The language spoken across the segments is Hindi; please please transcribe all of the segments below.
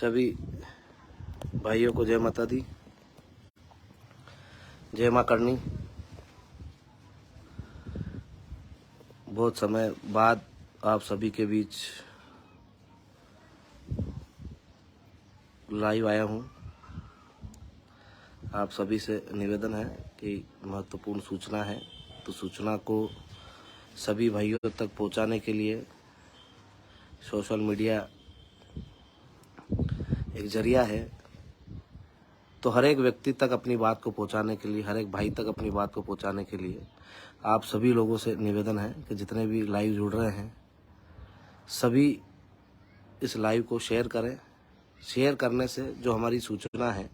सभी भाइयों को जय माता दी, जय माँ करनी। बहुत समय बाद आप सभी के बीच लाइव आया हूँ। आप सभी से निवेदन है कि महत्वपूर्ण सूचना है तो सूचना को सभी भाइयों तक पहुँचाने के लिए सोशल मीडिया एक जरिया है। तो हर एक व्यक्ति तक अपनी बात को पहुंचाने के लिए, हर एक भाई तक अपनी बात को पहुंचाने के लिए आप सभी लोगों से निवेदन है कि जितने भी लाइव जुड़ रहे हैं सभी इस लाइव को शेयर करें। शेयर करने से जो हमारी सूचना है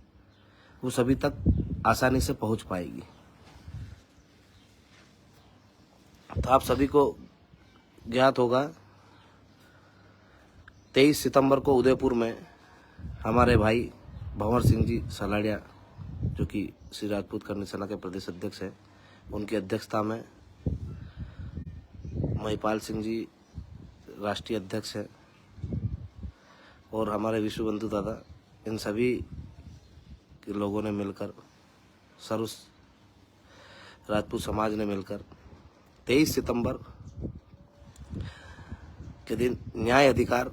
वो सभी तक आसानी से पहुंच पाएगी। तो आप सभी को ज्ञात होगा 23 सितंबर को उदयपुर में हमारे भाई भंवर सिंह जी सलाड़िया, जो कि श्री राजपूत करनी सेना के प्रदेश अध्यक्ष हैं, उनकी अध्यक्षता में महिपाल सिंह जी राष्ट्रीय अध्यक्ष हैं और हमारे विश्व बंधु दादा, इन सभी के लोगों ने मिलकर, सर्व राजपूत समाज ने मिलकर 23 सितंबर के दिन न्याय अधिकार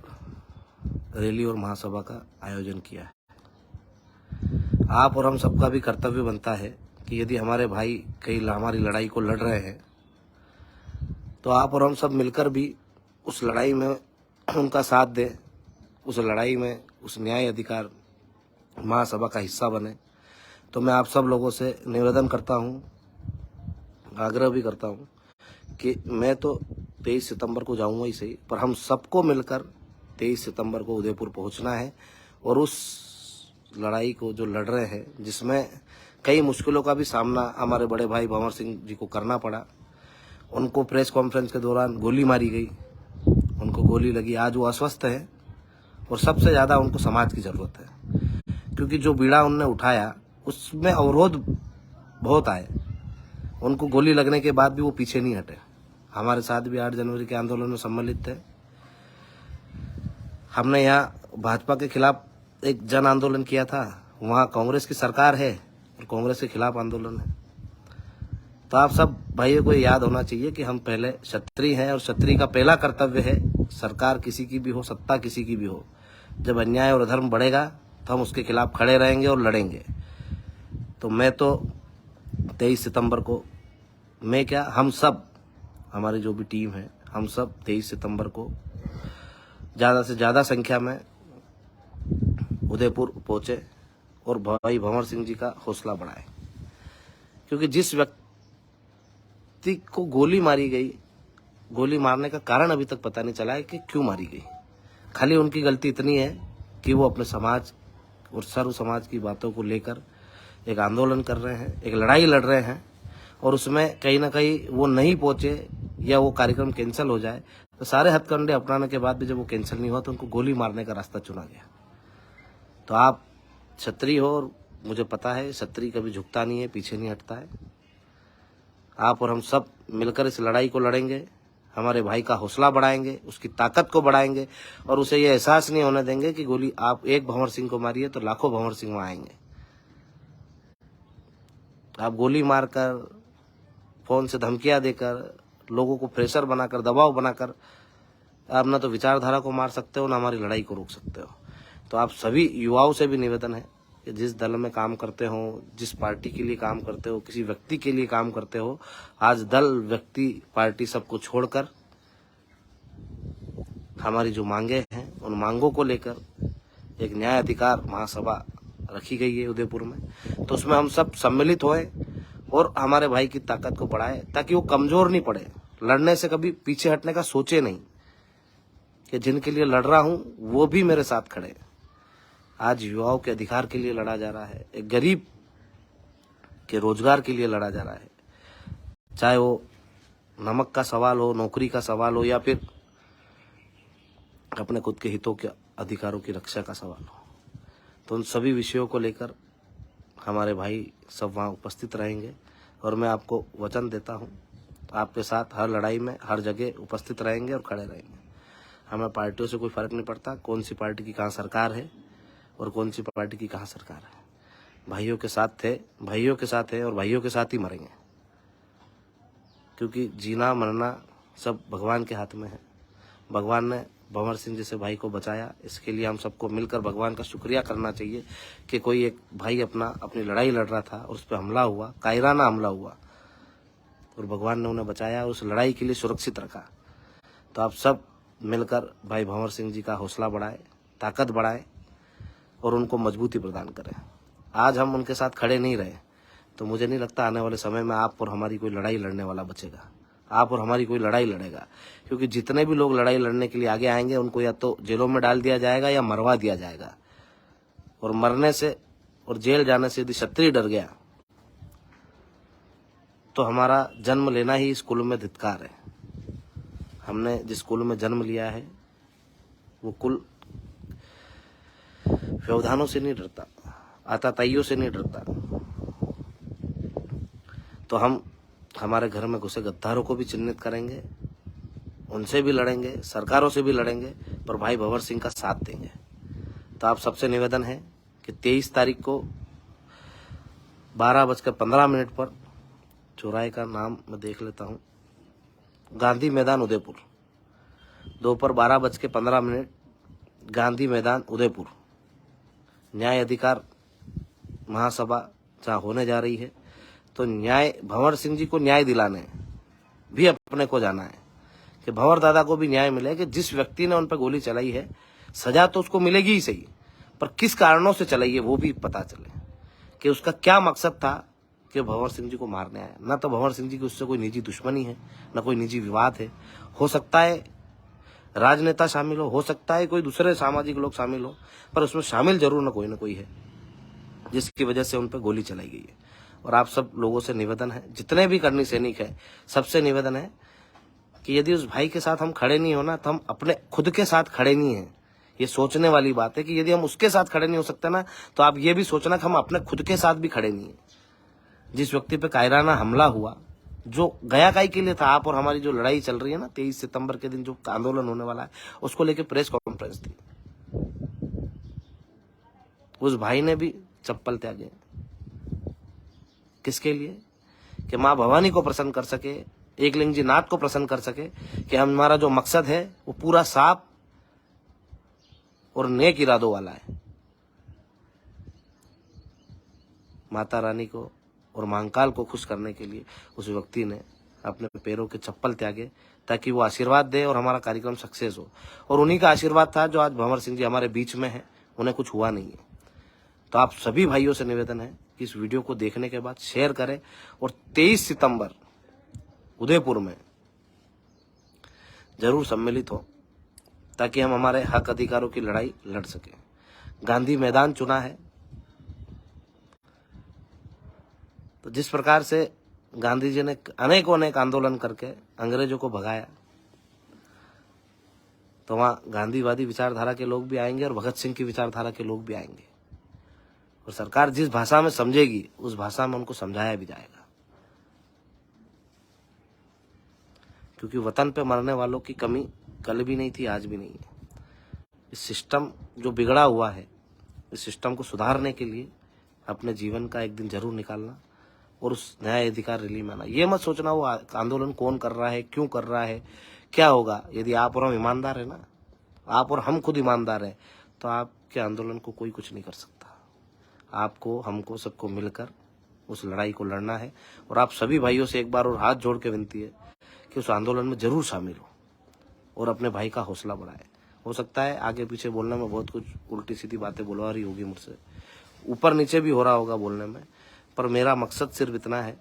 रैली और महासभा का आयोजन किया है। आप और हम सबका भी कर्तव्य बनता है कि यदि हमारे भाई कहीं हमारी लड़ाई को लड़ रहे हैं तो आप और हम सब मिलकर भी उस लड़ाई में उनका साथ दें, उस लड़ाई में उस न्याय अधिकार महासभा का हिस्सा बने। तो मैं आप सब लोगों से निवेदन करता हूँ, आग्रह भी करता हूँ कि मैं तो 23 सितंबर को जाऊँगा ही सही, पर हम सबको मिलकर 23 सितंबर को उदयपुर पहुँचना है और उस लड़ाई को जो लड़ रहे हैं, जिसमें कई मुश्किलों का भी सामना हमारे बड़े भाई भंवर सिंह जी को करना पड़ा। उनको प्रेस कॉन्फ्रेंस के दौरान गोली मारी गई, उनको गोली लगी, आज वो अस्वस्थ है और सबसे ज़्यादा उनको समाज की ज़रूरत है, क्योंकि जो बीड़ा उनने उठाया उसमें अवरोध बहुत आए। उनको गोली लगने के बाद भी वो पीछे नहीं हटे। हमारे साथ भी 8 जनवरी के आंदोलन में सम्मिलित थे। हमने यहाँ भाजपा के खिलाफ एक जन आंदोलन किया था, वहाँ कांग्रेस की सरकार है और कांग्रेस के खिलाफ आंदोलन है। तो आप सब भाइयों को याद होना चाहिए कि हम पहले क्षत्रिय हैं और क्षत्रिय का पहला कर्तव्य है, सरकार किसी की भी हो, सत्ता किसी की भी हो, जब अन्याय और अधर्म बढ़ेगा तो हम उसके खिलाफ खड़े रहेंगे और लड़ेंगे। तो मैं तो 23 सितंबर को, मैं क्या, हम सब, हमारी जो भी टीम है, हम सब 23 सितंबर को ज़्यादा से ज़्यादा संख्या में उदयपुर पहुंचे और भाई भंवर सिंह जी का हौसला बढ़ाए। क्योंकि जिस व्यक्ति को गोली मारी गई, गोली मारने का कारण अभी तक पता नहीं चला है कि क्यों मारी गई। खाली उनकी गलती इतनी है कि वो अपने समाज और सर्व समाज की बातों को लेकर एक आंदोलन कर रहे हैं, एक लड़ाई लड़ रहे हैं और उसमें कहीं ना कहीं वो नहीं पहुंचे या वो कार्यक्रम कैंसिल हो जाए, तो सारे हथकंडे अपनाने के बाद भी जब वो कैंसिल नहीं हुआ तो उनको गोली मारने का रास्ता चुना गया। तो आप क्षत्रिय हो और मुझे पता है क्षत्रिय कभी झुकता नहीं है, पीछे नहीं हटता है। आप और हम सब मिलकर इस लड़ाई को लड़ेंगे, हमारे भाई का हौसला बढ़ाएंगे, उसकी ताकत को बढ़ाएंगे और उसे ये एहसास नहीं होने देंगे कि गोली आप एक भंवर सिंह को मारिए तो लाखों भंवर सिंह वहां आएंगे। आप गोली मारकर, फोन से धमकियां देकर, लोगों को प्रेशर बनाकर, दबाव बनाकर आप ना तो विचारधारा को मार सकते हो, ना हमारी लड़ाई को रोक सकते हो। तो आप सभी युवाओं से भी निवेदन है कि जिस दल में काम करते हो, जिस पार्टी के लिए काम करते हो, किसी व्यक्ति के लिए काम करते हो, आज दल, व्यक्ति, पार्टी सबको छोड़कर हमारी जो मांगे हैं उन मांगों को लेकर एक न्याय अधिकार महासभा रखी गई है उदयपुर में। तो उसमें हम सब सम्मिलित होए और हमारे भाई की ताकत को बढ़ाए ताकि वो कमजोर नहीं पड़े, लड़ने से कभी पीछे हटने का सोचे नहीं कि जिनके लिए लड़ रहा हूं वो भी मेरे साथ खड़े। आज युवाओं के अधिकार के लिए लड़ा जा रहा है, एक गरीब के रोजगार के लिए लड़ा जा रहा है, चाहे वो नमक का सवाल हो, नौकरी का सवाल हो या फिर अपने खुद के हितों के अधिकारों की रक्षा का सवाल हो। तो उन सभी विषयों को लेकर हमारे भाई सब वहाँ उपस्थित रहेंगे और मैं आपको वचन देता हूँ आपके साथ हर लड़ाई में, हर जगह उपस्थित रहेंगे और खड़े रहेंगे। हमें पार्टियों से कोई फर्क नहीं पड़ता, कौन सी पार्टी की कहाँ सरकार है। और कौन सी पार्टी की कहाँ सरकार है। भाइयों के साथ थे, भाइयों के साथ है और भाइयों के साथ ही मरेंगे, क्योंकि जीना मरना सब भगवान के हाथ में है। भगवान ने भंवर सिंह जैसे भाई को बचाया, इसके लिए हम सबको मिलकर भगवान का शुक्रिया करना चाहिए कि कोई एक भाई अपनी लड़ाई लड़ रहा था और उस पर हमला हुआ, कायराना हमला हुआ, और भगवान ने उन्हें बचाया, उस लड़ाई के लिए सुरक्षित रखा। तो आप सब मिलकर भाई भंवर सिंह जी का हौसला बढ़ाएं, ताकत बढ़ाएं और उनको मजबूती प्रदान करें। आज हम उनके साथ खड़े नहीं रहे तो मुझे नहीं लगता आने वाले समय में आप और हमारी कोई लड़ाई लड़ने वाला बचेगा, आप और हमारी कोई लड़ाई लड़ेगा। क्योंकि जितने भी लोग लड़ाई लड़ने के लिए आगे आएंगे उनको या तो जेलों में डाल दिया जाएगा या मरवा दिया जाएगा। और मरने से और जेल जाने से यदि क्षत्रिय डर गया तो हमारा जन्म लेना ही इस कुल में धिक्कार है। हमने जिस कुल में जन्म लिया है वो कुल व्यवधानों से नहीं डरता, आताताइयों से नहीं डरता। तो हम हमारे घर में घुसे गद्दारों को भी चिन्हित करेंगे, उनसे भी लड़ेंगे, सरकारों से भी लड़ेंगे, पर भाई भंवर सिंह का साथ देंगे। तो आप सबसे निवेदन है कि 23 तारीख को 12:15 पर, चौराहे का नाम मैं देख लेता हूँ, गांधी मैदान उदयपुर, दोपहर 12:15 गांधी मैदान उदयपुर, न्याय अधिकार महासभा जहाँ होने जा रही है। तो न्याय भंवर सिंह जी को न्याय दिलाने भी अपने को जाना है कि भंवर दादा को भी न्याय मिले कि जिस व्यक्ति ने उन पर गोली चलाई है सजा तो उसको मिलेगी ही सही, पर किस कारणों से चलाई है वो भी पता चले कि उसका क्या मकसद था कि भंवर सिंह जी को मारने आया। ना तो भंवर सिंह जी की उससे कोई निजी दुश्मनी है, ना कोई निजी विवाद है। हो सकता है राजनेता शामिल हो सकता है कोई दूसरे सामाजिक लोग शामिल हो, पर उसमें शामिल जरूर ना कोई है जिसकी वजह से उन पर गोली चलाई गई है। और आप सब लोगों से निवेदन है, जितने भी करनी सैनिक है, सबसे निवेदन है कि यदि उस भाई के साथ हम खड़े नहीं होना तो हम अपने खुद के साथ खड़े नहीं हैं। ये सोचने वाली बात है कि यदि हम उसके साथ खड़े नहीं हो सकते ना, तो आप ये भी सोचना कि हम अपने खुद के साथ भी खड़े नहीं है। जिस व्यक्ति पे कायराना हमला हुआ, जो गया काई के लिए था, आप और हमारी जो लड़ाई चल रही है ना, 23 सितंबर के दिन जो आंदोलन होने वाला है, उसको लेकर प्रेस कॉन्फ्रेंस थी। उस भाई ने भी चप्पल त्यागे, किसके लिए? कि माँ भवानी को प्रसन्न कर सके, एकलिंग जी नाथ को प्रसन्न कर सके कि हमारा जो मकसद है वो पूरा साफ और नेक इरादों वाला है। माता रानी को और महाकाल को खुश करने के लिए उस व्यक्ति ने अपने पैरों के चप्पल त्यागे ताकि वो आशीर्वाद दे और हमारा कार्यक्रम सक्सेस हो। और उन्हीं का आशीर्वाद था जो आज भंवर सिंह जी हमारे बीच में है, उन्हें कुछ हुआ नहीं है। तो आप सभी भाइयों से निवेदन है कि इस वीडियो को देखने के बाद शेयर करें और 23 सितंबर उदयपुर में जरूर सम्मिलित हो ताकि हम हमारे हक अधिकारों की लड़ाई लड़ सकें। गांधी मैदान चुना है तो जिस प्रकार से गांधी जी ने अनेक आंदोलन करके अंग्रेजों को भगाया, तो वहाँ गांधीवादी विचारधारा के लोग भी आएंगे और भगत सिंह की विचारधारा के लोग भी आएंगे। और सरकार जिस भाषा में समझेगी उस भाषा में उनको समझाया भी जाएगा, क्योंकि वतन पे मरने वालों की कमी कल भी नहीं थी, आज भी नहीं है। इस सिस्टम जो बिगड़ा हुआ है, इस सिस्टम को सुधारने के लिए अपने जीवन का एक दिन जरूर निकालना और उस न्याय अधिकार रैली में आना। ये मत सोचना वो आंदोलन कौन कर रहा है, क्यों कर रहा है, क्या होगा। यदि आप और हम ईमानदार है ना, आप और हम खुद ईमानदार है, तो आपके आंदोलन को कोई कुछ नहीं कर सकता। आपको, हमको, सबको मिलकर उस लड़ाई को लड़ना है। और आप सभी भाइयों से एक बार और हाथ जोड़ के विनती है कि उस आंदोलन में जरूर शामिल हो और अपने भाई का हौसला बढ़ाए। हो सकता है आगे पीछे बोलने में बहुत कुछ उल्टी सीधी बातें बुलवा रही होगी मुझसे, ऊपर नीचे भी हो रहा होगा बोलने में, पर मेरा मकसद सिर्फ इतना है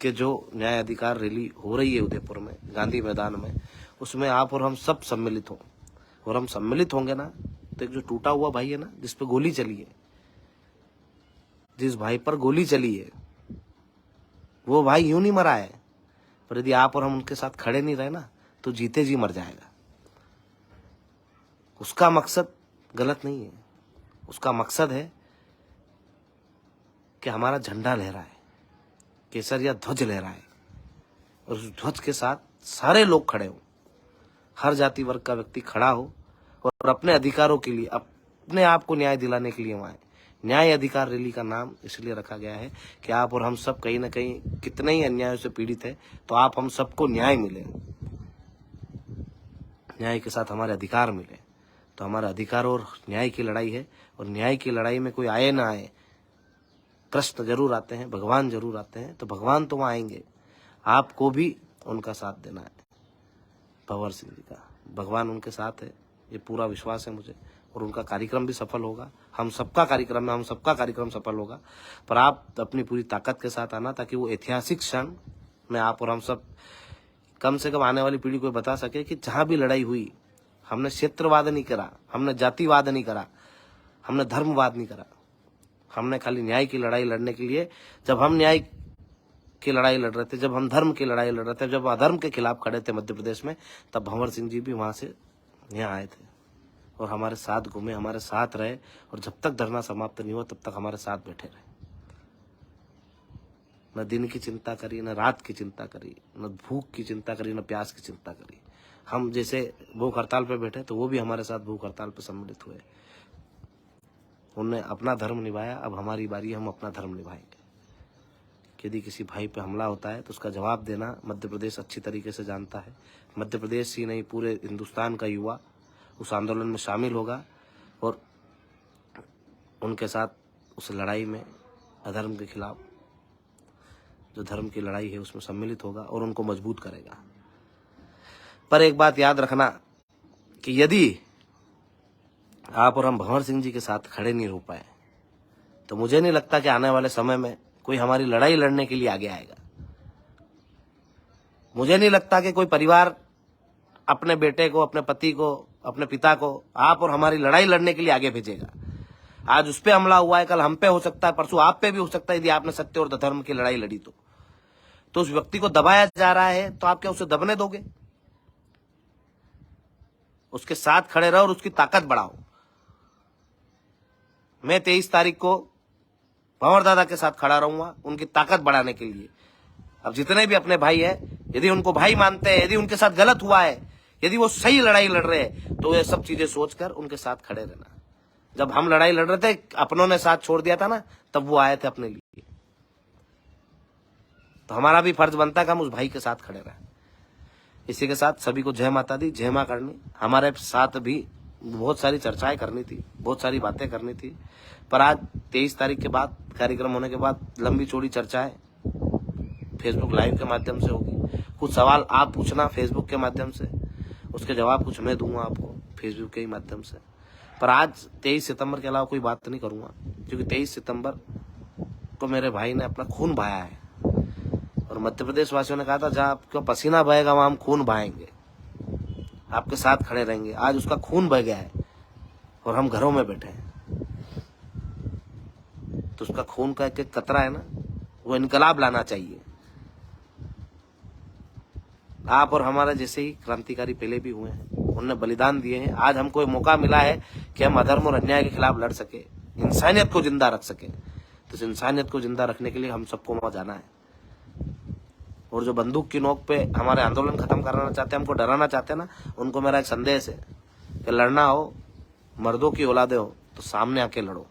कि जो न्याय अधिकार रैली हो रही है उदयपुर में गांधी मैदान में, उसमें आप और हम सब सम्मिलित हों। और हम सम्मिलित होंगे ना तो एक जो टूटा हुआ भाई है ना, जिस पे गोली चली है, जिस भाई पर गोली चली है, वो भाई यूं नहीं मरा है, पर यदि आप और हम उनके साथ खड़े नहीं रहे ना तो जीते जी मर जाएगा। उसका मकसद गलत नहीं है, उसका मकसद है कि हमारा झंडा लहराए, केसरिया ध्वज लहराए और उस ध्वज के साथ सारे लोग खड़े हो, हर जाति वर्ग का व्यक्ति खड़ा हो और अपने अधिकारों के लिए अपने आप को न्याय दिलाने के लिए वहाँ आए। न्याय अधिकार रैली का नाम इसलिए रखा गया है कि आप और हम सब कहीं ना कहीं कितने ही अन्यायों से पीड़ित है, तो आप हम सबको न्याय मिले, न्याय के साथ हमारे अधिकार मिले। तो हमारा अधिकार और न्याय की लड़ाई है, और न्याय की लड़ाई में कोई आए ना आए, कृष्ण जरूर आते हैं, भगवान जरूर आते हैं। तो भगवान तो वहाँ आएंगे, आपको भी उनका साथ देना है। भंवर सिंह जी का भगवान उनके साथ है, ये पूरा विश्वास है मुझे, और उनका कार्यक्रम भी सफल होगा। हम सबका कार्यक्रम है, हम सबका कार्यक्रम सफल होगा। पर आप अपनी पूरी ताकत के साथ आना, ताकि वो ऐतिहासिक क्षण में आप और हम सब कम से कम आने वाली पीढ़ी को बता सके कि जहां भी लड़ाई हुई, हमने क्षेत्रवाद नहीं करा, हमने जातिवाद नहीं करा, हमने धर्मवाद नहीं करा, हमने खाली न्याय की लड़ाई लड़ने के लिए, जब हम न्याय की लड़ाई लड़ रहे थे, जब हम धर्म की लड़ाई लड़ रहे थे, जब अधर्म के खिलाफ खड़े थे मध्य प्रदेश में, तब भंवर सिंह जी भी वहां से यहाँ आए थे और हमारे साथ घूमे, हमारे साथ रहे, और जब तक धरना समाप्त नहीं हुआ तब तक हमारे साथ बैठे रहे। न दिन की चिंता करी, न रात की चिंता करी, न भूख की चिंता करी, न प्यास की चिंता करी। हम जैसे भूख हड़ताल पे बैठे तो वो भी हमारे साथ भूख हड़ताल पे सम्मिलित हुए। उनने अपना धर्म निभाया, अब हमारी बारी, हम अपना धर्म निभाएंगे। यदि किसी भाई पे हमला होता है तो उसका जवाब देना मध्य प्रदेश अच्छी तरीके से जानता है। मध्य प्रदेश ही नहीं, पूरे हिंदुस्तान का युवा उस आंदोलन में शामिल होगा और उनके साथ उस लड़ाई में, अधर्म के खिलाफ जो धर्म की लड़ाई है उसमें सम्मिलित होगा और उनको मजबूत करेगा। पर एक बात याद रखना कि यदि आप और हम भंवर सिंह जी के साथ खड़े नहीं हो पाए तो मुझे नहीं लगता कि आने वाले समय में कोई हमारी लड़ाई लड़ने के लिए आगे आएगा। मुझे नहीं लगता कि कोई परिवार अपने बेटे को, अपने पति को, अपने पिता को आप और हमारी लड़ाई लड़ने के लिए आगे भेजेगा। आज उस पे हमला हुआ है, कल हम पे हो सकता है, परसों आप पे भी हो सकता है। यदि आपने सत्य और धर्म की लड़ाई लड़ी तो उस व्यक्ति को दबाया जा रहा है, तो आप क्या उसे दबने दोगे? उसके साथ खड़े रहो और उसकी ताकत बढ़ाओ। मैं 23 तारीख को भंवर दादा के साथ खड़ा रहूंगा उनकी ताकत बढ़ाने के लिए। अब जितने भी अपने भाई है, यदि उनको भाई मानते हैं, यदि उनके साथ गलत हुआ है, यदि वो सही लड़ाई लड़ रहे हैं, तो ये सब चीजें सोचकर उनके साथ खड़े रहना। जब हम लड़ाई लड़ रहे थे, अपनों ने साथ छोड़ दिया था ना, तब वो आए थे अपने लिए। तो हमारा भी फर्ज बनता है कि हम उस भाई के साथ खड़े रहें। इसी के साथ सभी को जय माता दी, जय मां करनी। हमारे साथ भी बहुत सारी चर्चाएं करनी थी, बहुत सारी बातें करनी थी, पर आज 23 तारीख के बाद, कार्यक्रम होने के बाद लंबी चौड़ी चर्चाएं फेसबुक लाइव के माध्यम से होगी। कुछ सवाल आप पूछना फेसबुक के माध्यम से, उसके जवाब कुछ मैं दूंगा आपको फेसबुक के ही माध्यम से। पर आज 23 सितंबर के अलावा कोई बात नहीं करूंगा, क्योंकि 23 सितंबर को मेरे भाई ने अपना खून बहाया है, और मध्य प्रदेश वासियों ने कहा था जहां आपका पसीना बहेगा वहां हम खून बहाएंगे, आपके साथ खड़े रहेंगे। आज उसका खून बह गया है और हम घरों में बैठे हैं। तो उसका खून का एक कतरा है ना, वो इनकलाब लाना चाहिए। आप और हमारे जैसे ही क्रांतिकारी पहले भी हुए हैं, उनने बलिदान दिए हैं। आज हमको एक मौका मिला है कि हम अधर्म और अन्याय के खिलाफ लड़ सके, इंसानियत को जिंदा रख सके। तो इस इंसानियत को जिंदा रखने के लिए हम सबको वहां जाना है। और जो बंदूक की नोक पे हमारे आंदोलन खत्म कराना चाहते हैं, हमको डराना चाहते हैं ना, उनको मेरा एक संदेश है कि लड़ना हो, मर्दों की औलादे हो तो सामने आके लड़ो।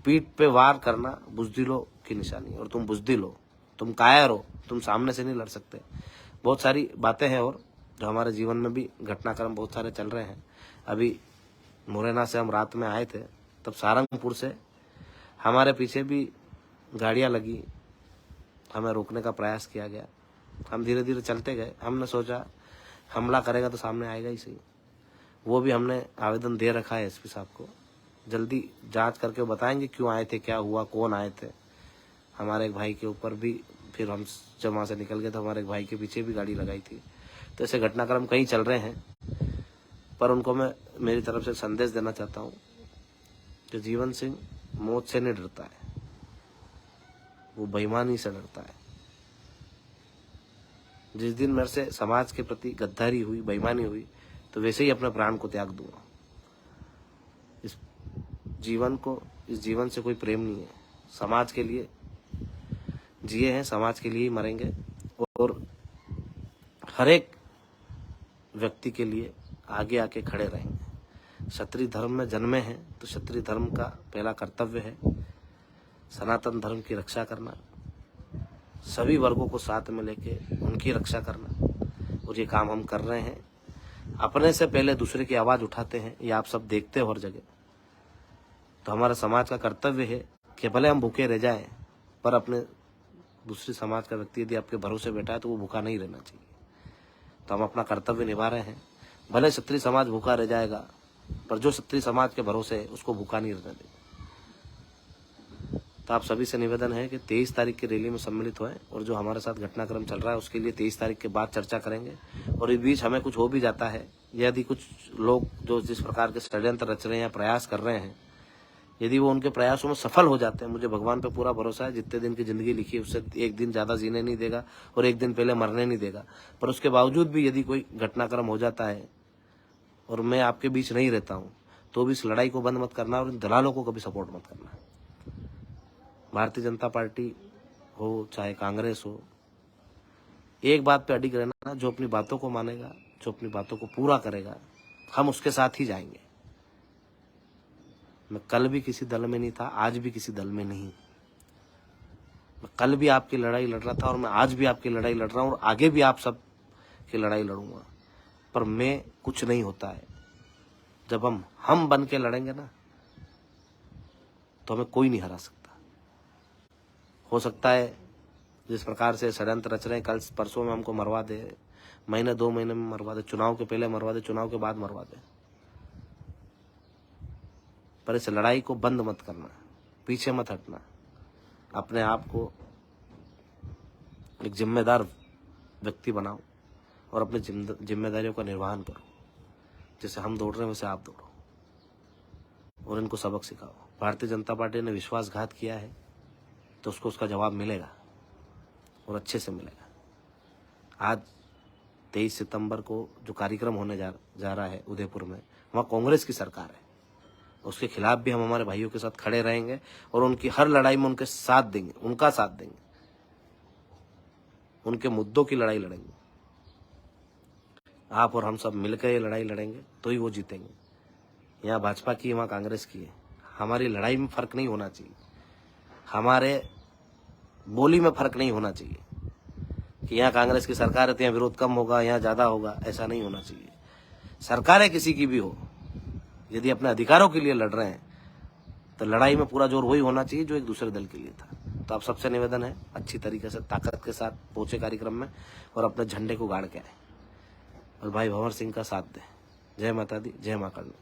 पीठ पे वार करना बुजदिलों की निशानी, और तुम बुजदिल हो, तुम कायर हो, तुम सामने से नहीं लड़ सकते। बहुत सारी बातें हैं और जो हमारे जीवन में भी घटनाक्रम बहुत सारे चल रहे हैं। अभी मुरैना से हम रात में आए थे, तब सारंगपुर से हमारे पीछे भी गाड़ियां लगी, हमें रोकने का प्रयास किया गया। हम धीरे धीरे चलते गए। हमने सोचा हमला करेगा तो सामने आएगा ही सही। वो भी हमने आवेदन दे रखा है एसपी साहब को, जल्दी जांच करके बताएंगे क्यों आए थे, क्या हुआ, कौन आए थे। हमारे एक भाई के ऊपर भी, फिर हम जब वहाँ से निकल गए तो हमारे एक भाई के पीछे भी गाड़ी लगाई थी। तो ऐसे घटनाक्रम कई चल रहे हैं, पर उनको मैं मेरी तरफ से संदेश देना चाहता हूँ कि जीवन सिंह मौत से नहीं डरता है, वो बेईमानी से डरता है। जिस दिन मेरे से समाज के प्रति गद्दारी हुई, बेईमानी हुई, तो वैसे ही अपने प्राण को त्याग दूंगा। इस जीवन से कोई प्रेम नहीं है। समाज के लिए जिए हैं, समाज के लिए ही मरेंगे, और हर एक व्यक्ति के लिए आगे आके खड़े रहेंगे। क्षत्रिय धर्म में जन्मे हैं तो क्षत्रिय धर्म का पहला कर्तव्य है सनातन धर्म की रक्षा करना, सभी वर्गों को साथ में लेके उनकी रक्षा करना, और ये काम हम कर रहे हैं। अपने से पहले दूसरे की आवाज़ उठाते हैं, ये आप सब देखते हो हर जगह। तो हमारा समाज का कर्तव्य है कि भले हम भूखे रह जाएं, पर अपने दूसरी समाज का व्यक्ति यदि आपके भरोसे बैठा है तो वो भूखा नहीं रहना चाहिए। तो हम अपना कर्तव्य निभा रहे हैं। भले क्षत्रिय समाज भूखा रह जाएगा, पर जो क्षत्रिय समाज के भरोसे है उसको भूखा नहीं रहने देगा। तो आप सभी से निवेदन है कि 23 तारीख की रैली में सम्मिलित हुए, और जो हमारे साथ घटनाक्रम चल रहा है उसके लिए 23 तारीख के बाद चर्चा करेंगे। और इस बीच हमें कुछ हो भी जाता है, यदि कुछ लोग जो जिस प्रकार के षड्यंत्र रच रहे हैं या प्रयास कर रहे हैं, यदि वो उनके प्रयासों में सफल हो जाते हैं, मुझे भगवान पे पूरा भरोसा है, जितने दिन की जिंदगी लिखी है उससे एक दिन ज़्यादा जीने नहीं देगा और एक दिन पहले मरने नहीं देगा। पर उसके बावजूद भी यदि कोई घटनाक्रम हो जाता है और मैं आपके बीच नहीं रहता हूँ, तो भी इस लड़ाई को बंद मत करना और इन दलालों को कभी सपोर्ट मत करना। भारतीय जनता पार्टी हो चाहे कांग्रेस हो, एक बात पे अडिग रहना, जो अपनी बातों को मानेगा, जो अपनी बातों को पूरा करेगा, हम उसके साथ ही जाएंगे। मैं कल भी किसी दल में नहीं था, आज भी किसी दल में नहीं। मैं कल भी आपकी लड़ाई लड़ रहा था और मैं आज भी आपकी लड़ाई लड़ रहा हूँ और आगे भी आप सब की लड़ाई लड़ूंगा। पर मैं कुछ नहीं होता है, जब हम बन के लड़ेंगे ना तो हमें कोई नहीं हरा सकता। हो सकता है जिस प्रकार से षड्यंत्र रच रहे हैं, कल परसों में हमको मरवा दे, महीने 2 महीने में मरवा दे, चुनाव के पहले मरवा दे, चुनाव के बाद मरवा दे, पर इस लड़ाई को बंद मत करना, पीछे मत हटना। अपने आप को एक जिम्मेदार व्यक्ति बनाओ और अपनी जिम्मेदारियों का निर्वहन करो। जैसे हम दौड़ रहे हैं वैसे आप दौड़ो और इनको सबक सिखाओ। भारतीय जनता पार्टी ने विश्वासघात किया है तो उसको उसका जवाब मिलेगा और अच्छे से मिलेगा। आज 23 सितंबर को जो कार्यक्रम होने जा रहा है उदयपुर में, वहाँ कांग्रेस की सरकार है, उसके खिलाफ भी हम हमारे भाइयों के साथ खड़े रहेंगे और उनकी हर लड़ाई में उनके साथ देंगे, उनका साथ देंगे, उनके मुद्दों की लड़ाई लड़ेंगे। आप और हम सब मिलकर ये लड़ाई लड़ेंगे तो ही वो जीतेंगे। यहाँ भाजपा की, वहाँ कांग्रेस की है। हमारी लड़ाई में फर्क नहीं होना चाहिए, हमारे बोली में फर्क नहीं होना चाहिए कि यहाँ कांग्रेस की सरकार है तो यहाँ विरोध कम होगा, यहाँ ज्यादा होगा, ऐसा नहीं होना चाहिए। सरकारें किसी की भी हो, यदि अपने अधिकारों के लिए लड़ रहे हैं तो लड़ाई में पूरा जोर वही होना चाहिए जो एक दूसरे दल के लिए था। तो आप सबसे निवेदन है अच्छी तरीके से ताकत के साथ पहुंचे कार्यक्रम में और अपने झंडे को गाड़ के आए और भाई भंवर सिंह का साथ दें। जय माता दी, जय मां करनी।